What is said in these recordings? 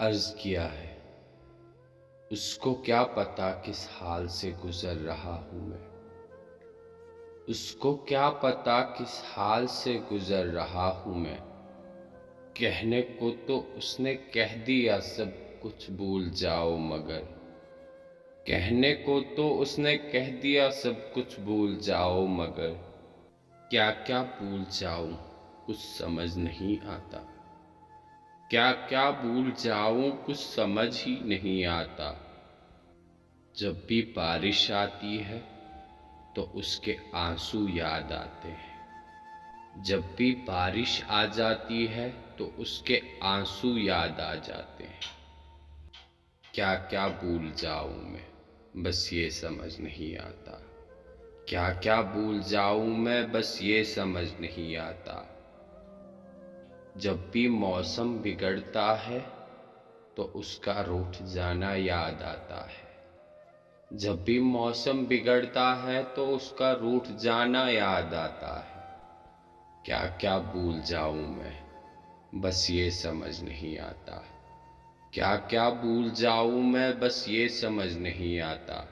अर्ज किया है। उसको क्या पता किस हाल से गुजर रहा हूँ मैं, उसको क्या पता किस हाल से गुजर रहा हूँ मैं। कहने को तो उसने कह दिया सब कुछ भूल जाओ मगर, कहने को तो उसने कह दिया सब कुछ भूल जाओ मगर, क्या क्या भूल जाऊं कुछ समझ नहीं आता, क्या क्या भूल जाऊं कुछ समझ ही नहीं आता। जब भी बारिश आती है तो उसके आंसू याद आते हैं, जब भी बारिश आ जाती है तो उसके आंसू याद आ जाते हैं। क्या क्या भूल जाऊं मैं बस ये समझ नहीं आता, क्या क्या भूल जाऊं मैं बस ये समझ नहीं आता। जब भी मौसम बिगड़ता है तो उसका रूठ जाना याद आता है, जब भी मौसम बिगड़ता है तो उसका रूठ जाना याद आता है। क्या क्या भूल जाऊं मैं बस ये समझ नहीं आता, क्या क्या भूल जाऊं मैं बस ये समझ नहीं आता।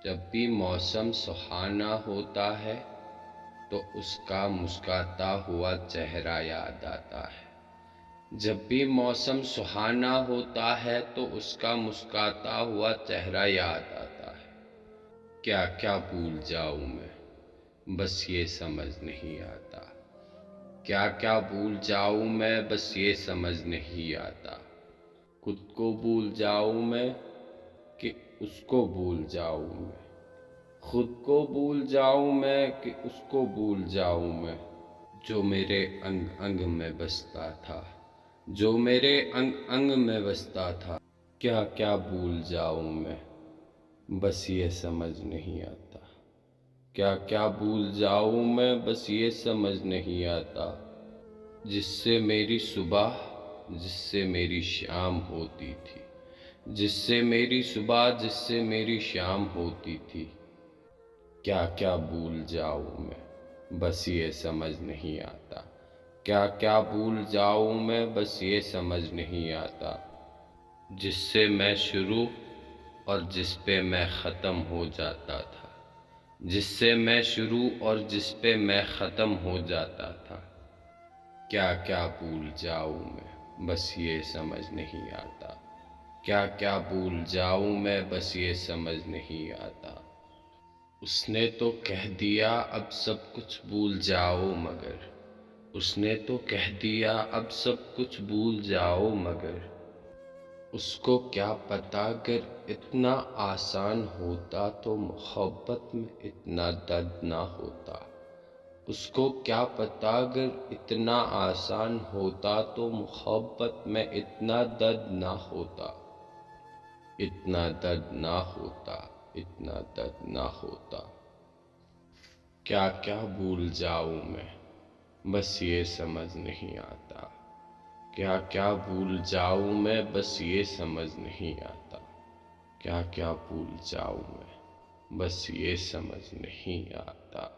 जब भी मौसम सुहाना होता है तो उसका मुस्कुराता हुआ चेहरा याद आता है, जब भी मौसम सुहाना होता है तो उसका मुस्कुराता हुआ चेहरा याद आता है। क्या क्या भूल जाऊं मैं बस ये समझ नहीं आता, क्या क्या भूल जाऊं मैं बस ये समझ नहीं आता। खुद को भूल जाऊं मैं कि उसको भूल जाऊं मैं, खुद को भूल जाऊं मैं कि उसको भूल जाऊं मैं। जो मेरे अंग अंग में बसता था, जो मेरे अंग अंग में बसता था, क्या क्या भूल जाऊं मैं बस ये समझ नहीं आता, क्या क्या भूल जाऊं मैं बस ये समझ नहीं आता। जिससे मेरी सुबह जिससे मेरी शाम होती थी, जिससे मेरी सुबह जिससे मेरी शाम होती थी। क्या क्या भूल जाऊं मैं बस ये समझ नहीं आता, क्या क्या भूल जाऊं मैं बस ये समझ नहीं आता। जिससे मैं शुरू और जिस पे मैं ख़त्म हो जाता था, जिससे मैं शुरू और जिस पे मैं ख़त्म हो जाता था। क्या क्या भूल जाऊं मैं बस ये समझ नहीं आता, क्या क्या भूल जाऊं मैं बस ये समझ नहीं आता। उसने तो कह दिया अब सब कुछ भूल जाओ मगर, उसने तो कह दिया अब सब कुछ भूल जाओ मगर, उसको क्या पता अगर इतना आसान होता तो मोहब्बत में इतना दर्द ना होता। उसको क्या पता अगर इतना आसान होता तो मोहब्बत में इतना दर्द ना होता, इतना दर्द ना होता, इतना दर्द ना होता। क्या क्या भूल जाऊं मैं बस ये समझ नहीं आता, क्या क्या भूल जाऊं मैं बस ये समझ नहीं आता, क्या क्या भूल जाऊं मैं बस ये समझ नहीं आता।